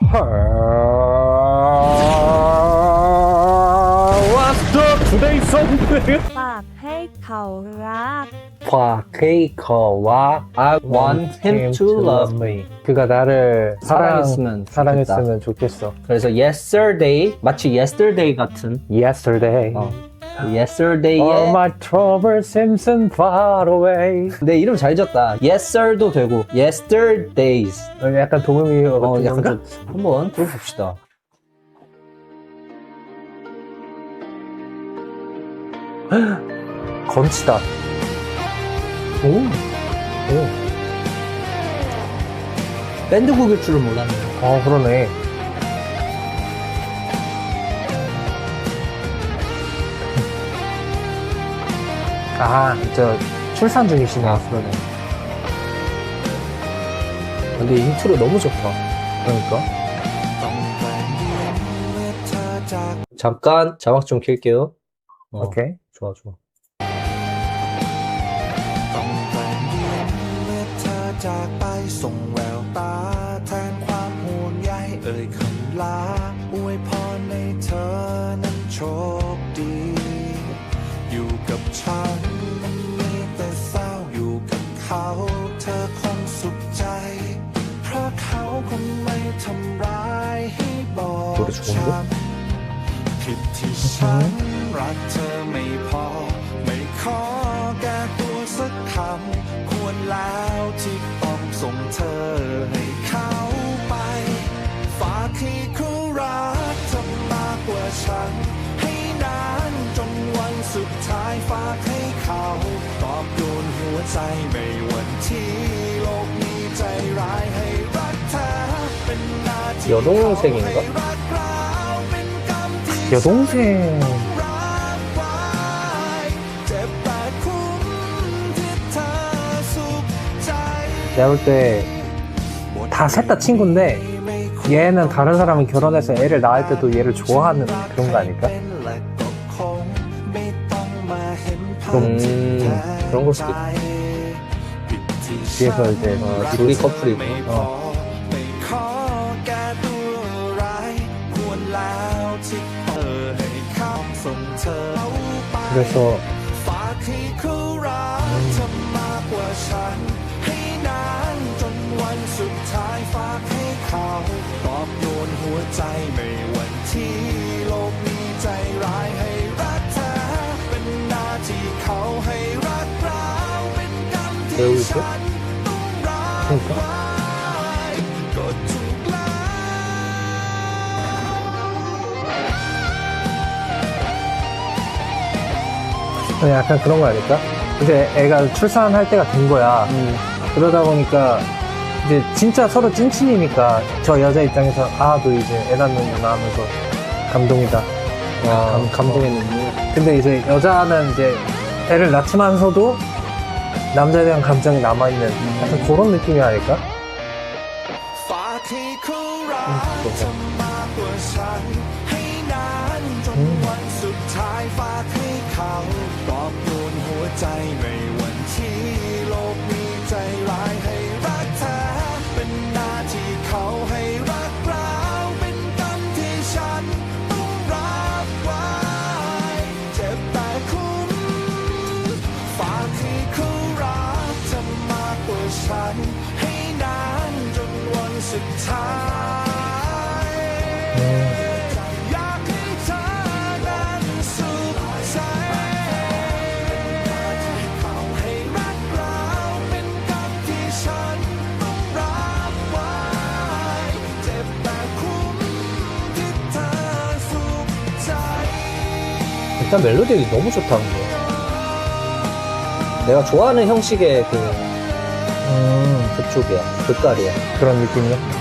What's the today song? ฝากให้เขารัก 과케이커와 I want him to love me. 그가 나를 사랑했으면 사랑했으면 좋겠어. 그래서 yesterday 마치 yesterday 같은 Yesterday. yesterday의 All my troubles seem far away. 내 이름 잘 지었다. yester도 되고 yesterdays. 약간 동음이어 같은 약간 건가? 좀 한번 들어봅시다. 건치다. 오. 밴드곡일 줄은 몰랐네. 그러네. 저 출산 중이시네. 그러네. 근데 인트로 너무 좋다. 그러니까. 잠깐 자막 좀 킬게요. 오케이. 좋아 좋아. จากไปส่งแววตาแทนความห่วงใยเอ่ยคำลาอวยพรในเธอนั้นโชคดี อยู่กับฉันมีแต่เศร้าอยู่กับเขาเธอคงสุขใจ เพราะเขาคงไม่ทำร้ายให้บอกช้ำผิดที่ฉันรักเธอไม่พอไม่ขอแก้ตัวสักคำควรแล้วที่ต้องส่งเธอให้เขาไปฝากให้เขารักเธอมากกว่าฉันให้นานจนวันสุดท้ายฝากให้เขาตอบโยนหัวใจไม่วันที่โลกนี้ใจร้ายให้รักเธอเป็นหน้าที่ 여동생인가? ให้รักเราเป็นกรรมที่ 여동생. รักไว้เจ็บแต่คุ้มที่เธอสุขใจ 내가 볼 때 다 셋 다 친구인데 얘는 다른 사람이 결혼해서 애를 낳을 때도 얘를 좋아하는 그런 거 아닐까? 그런 걸 수도 뒤에서 이제 둘이 커플이고. 그래서 배우고 있어? 그러니까 약간 그런 거 아닐까? 이제 애가 출산할 때가 된 거야. 그러다 보니까 이제 진짜 서로 찐친이니까 저 여자 입장에서 너 이제 애 낳는구나 하면서 감동이다. 감동했는데. 근데 이제 여자는 이제 애를 낳지만서도 남자에 대한 감정이 남아있는 약간 그런 느낌이 아닐까? 일단 멜로디가 너무 좋다는 거야. 내가 좋아하는 형식의 그쪽이야. 그깔이야. 그런 느낌이야?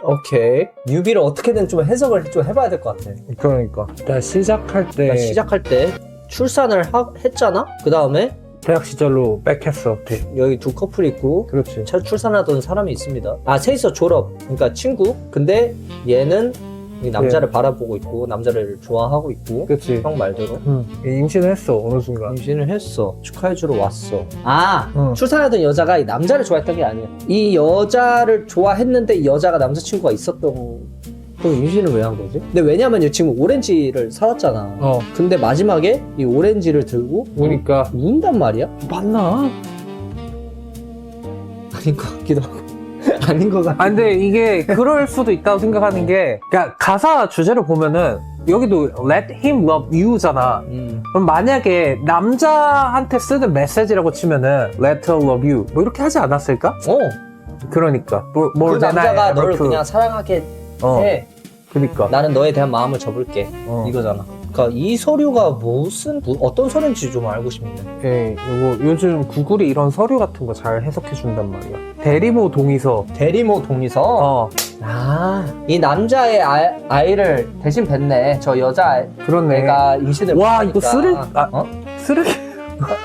오케이. 뮤비를 어떻게든 좀 해석을 좀 해봐야 될 것 같아. 그러니까 일단 시작할 때 시작할 때 출산을 했잖아? 그 다음에 대학 시절로 백했어. 여기 두 커플 있고 그렇지. 출산하던 사람이 있습니다. 아, 셋이서 졸업. 그러니까 친구. 근데 얘는 이 남자를 바라보고 있고 남자를 좋아하고 있고 그렇지. 형 말대로 임신을 했어 어느 순간. 임신을 했어. 축하해주러 왔어. 아, 응. 출산하던 여자가 이 남자를 좋아했던 게 아니야. 이 여자를 좋아했는데 이 여자가 남자친구가 있었던. 그럼 임신을 왜 한 거지? 근데 왜냐면 지금 오렌지를 사왔잖아. 근데 마지막에 이 오렌지를 들고 오니까 운단 말이야? 맞나? 아닌 것 같기도 하고 아닌 것 같아. 아 근데 이게 그럴 수도 있다고 생각하는 게, 그러니까 가사 주제를 보면은 여기도 Let him love you잖아. 그럼 만약에 남자한테 쓰는 메시지라고 치면은 Let her love you 뭐 이렇게 하지 않았을까? 그러니까 그 남자가 너를 그냥 사랑하게 해. 그러니까 나는 너에 대한 마음을 접을게. 이거잖아. 그러니까 이 서류가 어떤 서류인지 좀 알고 싶네. 예, 이거 요즘 구글이 이런 서류 같은 거 잘 해석해 준단 말이야. 대리모 동의서. 대리모 동의서. 이 남자의 아이를 대신 뵀네. 저 여자 그렇네. 애가 임신을 와, 못하니까. 이거 쓰레기.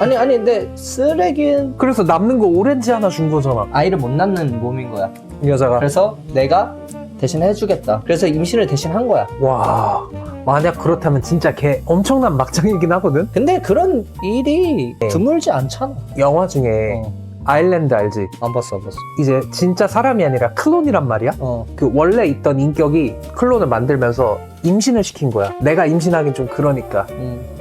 아니 근데 쓰레기는 그래서 남는 거 오렌지 하나 준 거잖아. 아이를 못 낳는 몸인 거야. 이 여자가. 그래서 내가 대신 해주겠다. 그래서 임신을 대신 한 거야. 와, 만약 그렇다면 진짜 걔 엄청난 막장이긴 하거든. 근데 그런 일이 드물지 않잖아. 영화 중에 아일랜드 알지? 안 봤어. 이제 진짜 사람이 아니라 클론이란 말이야. 그 원래 있던 인격이 클론을 만들면서 임신을 시킨 거야. 내가 임신하긴 좀 그러니까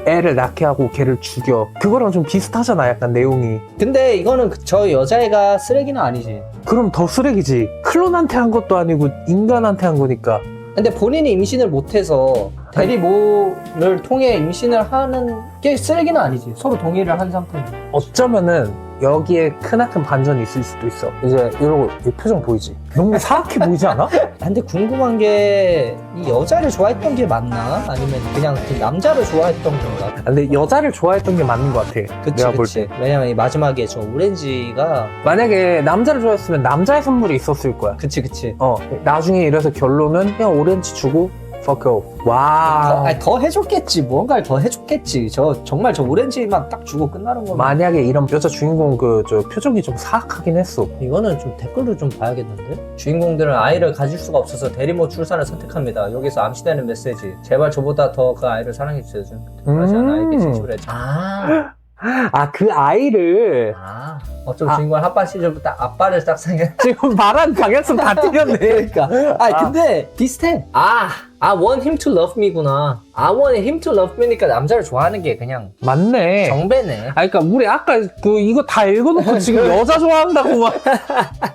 애를 낳게 하고 걔를 죽여. 그거랑 좀 비슷하잖아, 약간 내용이. 근데 이거는 저 여자애가 쓰레기는 아니지. 그럼 더 쓰레기지. 클론한테 한 것도 아니고 인간한테 한 거니까. 근데 본인이 임신을 못해서 대리모를 통해 임신을 하는 게 쓰레기는 아니지. 서로 동의를 한 상태인데. 어쩌면은 여기에 크나큰 반전이 있을 수도 있어. 이제 이러고 이 표정 보이지? 너무 사악해 보이지 않아? 근데 궁금한 게 이 여자를 좋아했던 게 맞나? 아니면 그냥 그 남자를 좋아했던 건가? 근데 여자를 좋아했던 게 맞는 것 같아. 내가 볼 때. 왜냐면 이 마지막에 저 오렌지가 만약에 남자를 좋아했으면 남자의 선물이 있었을 거야. 그치. 나중에 이래서 결론은 그냥 오렌지 주고 fuck off. 와. 더 해줬겠지. 뭔가를 더 해줬겠지. 정말 저 오렌지만 딱 주고 끝나는 거면. 만약에 이런 여자 주인공 저 표정이 좀 사악하긴 했어. 이거는 좀 댓글로 좀 봐야겠는데? 주인공들은 아이를 가질 수가 없어서 대리모 출산을 선택합니다. 여기서 암시되는 메시지. 제발 저보다 더 그 아이를 사랑해주세요. 다시 한 아이에게 진심을 해줘. 그 아이를. 어쩜 주인공 핫바 시절부터 딱 아빠를 딱 생각. 지금 말한 방향성 다 틀렸네. 그러니까. 근데 비슷해. I want him to love me구나. I want him to love me니까 남자를 좋아하는 게 그냥 맞네. 정배네. 그러니까 우리 아까 이거 다 읽어놓고 지금 여자 좋아한다고 막.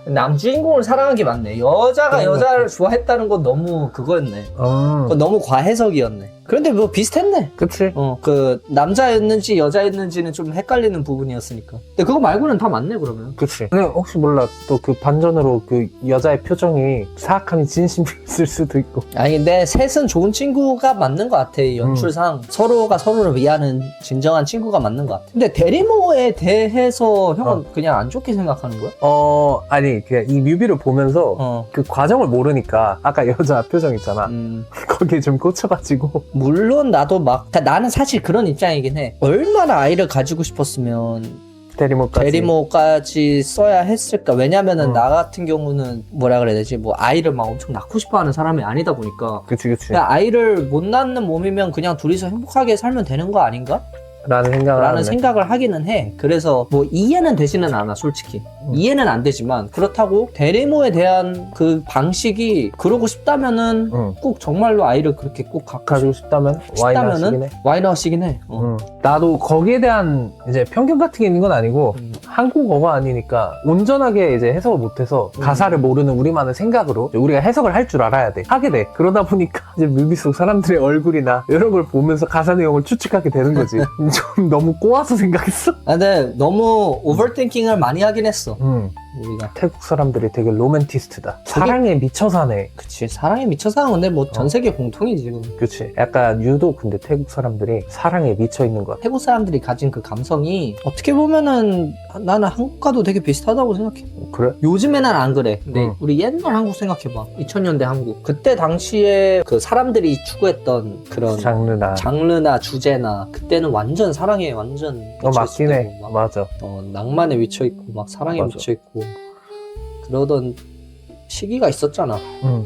남주인공을 사랑한 게 맞네. 여자가 여자를 좋아했다는 건 너무 그거였네. 그건 너무 과해석이었네. 그런데 뭐 비슷했네. 그치. 그 남자였는지 여자였는지는 좀 헷갈리는 부분이었으니까. 근데 그거 말고는 다 맞네 그러면. 그치. 근데 혹시 몰라 또 그 반전으로 그 여자의 표정이 사악함이 진심이었을 수도 있고. 근데 셋은 좋은 친구가 맞는 것 같아. 이 연출상 서로가 서로를 위하는 진정한 친구가 맞는 것 같아. 근데 대리모에 대해서 형은 그냥 안 좋게 생각하는 거야? 아니 그냥 이 뮤비를 보면서 그 과정을 모르니까 아까 여자 표정 있잖아. 거기에 좀 꽂혀가지고. 물론 나도 그러니까 나는 사실 그런 입장이긴 해. 얼마나 아이를 가지고 싶었으면 대리모까지 써야 했을까? 왜냐면은 나 같은 경우는 뭐라 그래야 되지? 뭐 아이를 막 엄청 낳고 싶어 하는 사람이 아니다 보니까. 그치. 그냥 아이를 못 낳는 몸이면 그냥 둘이서 행복하게 살면 되는 거 아닌가? 라는 생각을 하기는 해. 그래서 뭐 이해는 되지는 않아 솔직히. 이해는 안 되지만 그렇다고 대리모에 대한 그 방식이 그러고 싶다면은 꼭 정말로 아이를 그렇게 꼭 가지고 싶다면 와이너시긴 해. 나도 거기에 대한 이제 편견 같은 게 있는 건 아니고 한국어가 아니니까 온전하게 이제 해석을 못해서 가사를 모르는 우리만의 생각으로 우리가 해석을 할 줄 알아야 돼. 하게 돼. 그러다 보니까 이제 뮤비 속 사람들의 얼굴이나 이런 걸 보면서 가사 내용을 추측하게 되는 거지. 좀 너무 꼬아서 생각했어. 근데 너무 오버띵킹을 많이 하긴 했어. 우리가. 태국 사람들이 되게 로맨티스트다. 사랑에 미쳐 사네. 그치, 사랑에 미쳐 사는 건데 뭐 전 세계 공통이지 지금. 그치. 약간 유독 근데 태국 사람들이 사랑에 미쳐 있는 것 같아. 태국 사람들이 가진 그 감성이 어떻게 보면은 나는 한국과도 되게 비슷하다고 생각해. 그래? 요즘에는 안 그래. 근데 응. 우리 옛날 한국 생각해봐. 2000년대 한국. 그때 당시에 그 사람들이 추구했던 그런 장르나 주제나 그때는 완전 사랑에 완전 미쳐있을 맞긴 해. 때고 막, 맞아. 낭만에 미쳐있고 막 사랑에 맞아. 미쳐있고 그러던 시기가 있었잖아. 응.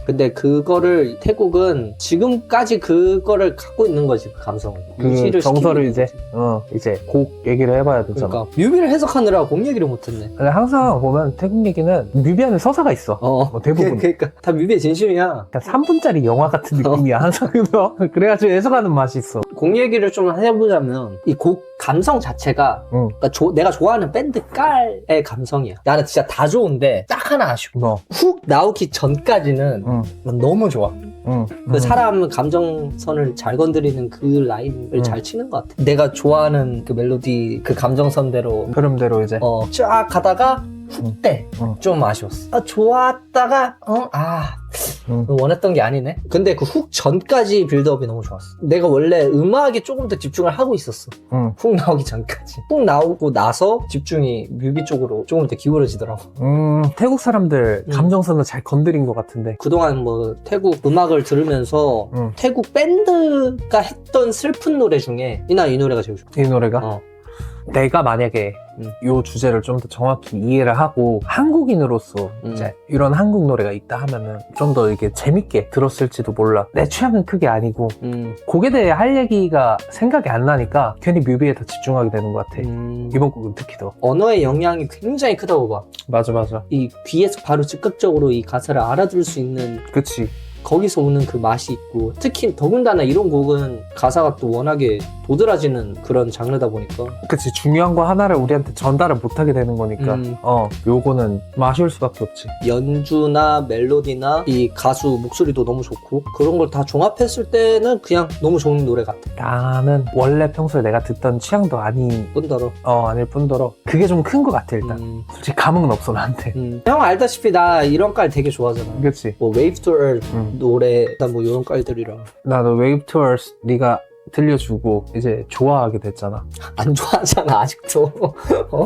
근데 그거를 태국은 지금까지 그거를 갖고 있는 거지, 그 감성을. 그 유지를 정서를 시키고 이제 있는 거지. 이제 곡 얘기를 해봐야 되잖아. 그러니까 뮤비를 해석하느라 곡 얘기를 못했네. 근데 항상 보면 태국 얘기는 뮤비 안에 서사가 있어. 대부분. 그러니까 다 뮤비의 진심이야. 그냥 3분짜리 영화 같은 느낌이야 항상. 그래가지고 해석하는 맛이 있어. 곡 얘기를 좀 해보자면 이 곡 감성 자체가 응. 그러니까 내가 좋아하는 밴드 깔의 감성이야. 나는 진짜 다 좋은데 딱 하나 아쉬워. 뭐. 훅 나오기 전까지는 응. 난 너무 좋아. 응. 그 사람 감정선을 잘 건드리는 그 라인을 잘 치는 것 같아. 내가 좋아하는 그 멜로디 그 감정선대로 흐름대로 이제. 쫙 가다가 훅 때 좀 아쉬웠어. 좋았다가 원했던 게 아니네. 근데 그 훅 전까지 빌드업이 너무 좋았어. 내가 원래 음악에 조금 더 집중을 하고 있었어. 응. 훅 나오기 전까지. 훅 나오고 나서 집중이 뮤비 쪽으로 조금 더 기울어지더라고. 태국 사람들 감정선을 잘 건드린 것 같은데. 그동안 뭐 태국 음악을 들으면서 태국 밴드가 했던 슬픈 노래 중에 이 노래가 제일 좋아. 이 노래가? 내가 만약에 이 주제를 좀 더 정확히 이해를 하고 한국인으로서 이제 이런 한국 노래가 있다 하면은 좀 더 이게 재밌게 들었을지도 몰라. 내 취향은 크게 아니고 곡에 대해 할 얘기가 생각이 안 나니까 괜히 뮤비에 더 집중하게 되는 것 같아. 이번 곡은 특히 더. 언어의 영향이 굉장히 크다고 봐. 맞아. 이 귀에서 바로 즉각적으로 이 가사를 알아들을 수 있는 그치. 거기서 오는 그 맛이 있고 특히 더군다나 이런 곡은 가사가 또 워낙에 도드라지는 그런 장르다 보니까 그치. 중요한 거 하나를 우리한테 전달을 못하게 되는 거니까 요거는 아쉬울 수밖에 없지. 연주나 멜로디나 이 가수 목소리도 너무 좋고 그런 걸 다 종합했을 때는 그냥 너무 좋은 노래 같아. 나는 원래 평소에 내가 듣던 취향도 아닐 뿐더러 그게 좀 큰 것 같아. 일단 솔직히 감흥은 없어 나한테. 형 알다시피 나 이런 깔 되게 좋아하잖아. 그치. 뭐 Wave to Earth 노래 뭐 이런 깔들이랑 나도 Wave to Earth 네가 들려주고 이제 좋아하게 됐잖아. 안 좋아하잖아 아직도.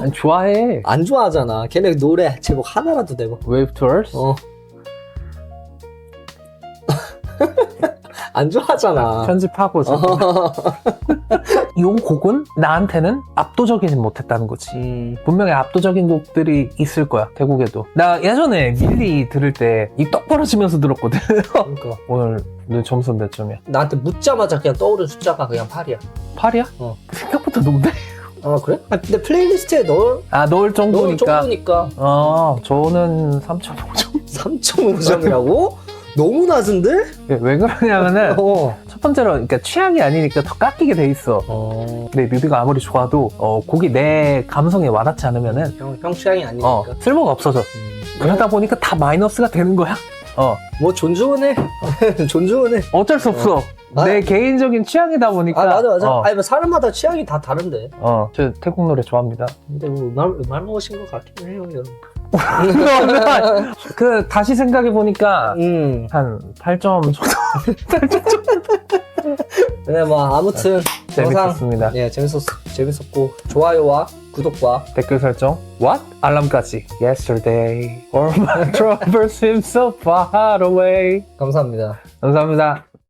아니, 좋아해. 안 좋아하잖아. 걔네 노래 제목 하나라도 내봐. Wave to Earth? 안 좋아하잖아. 편집하고 이 곡은 나한테는 압도적이진 못했다는 거지. 분명히 압도적인 곡들이 있을 거야 태국에도. 나 예전에 밀리 들을 때 입 떡 벌어지면서 들었거든. 그러니까 오늘 너 점수는 몇 점이야? 나한테 묻자마자 그냥 떠오른 숫자가 그냥 8이야. 8이야? 생각보다 높네. 그래? 근데 플레이리스트에 넣을 정도니까. 저는 3.5점. 3.5점이라고? 너무 낮은데? 왜 그러냐면은 첫 번째로 그러니까 취향이 아니니까 더 깎이게 돼 있어. 근데 뮤비가 아무리 좋아도 곡이 내 감성에 와닿지 않으면은 형 취향이 아니니까 쓸모가 없어져. 그러다 보니까 다 마이너스가 되는 거야. 뭐 존중은 해. 존중은 해. 어쩔 수 없어. 내 개인적인 취향이다 보니까. 맞아. 아니 뭐 사람마다 취향이 다 다른데. 저 태국 노래 좋아합니다. 근데 뭐 음악 먹으신 것 같긴 해요, 여러분. 다시 생각해 보니까 한 8점 정도. 8점 정도. 네, 뭐 아무튼 재밌었습니다. 예, 재밌었고 좋아요와 구독과 댓글 설정, what? 알람까지. Yesterday, all my troubles seem so far away. 감사합니다. 감사합니다.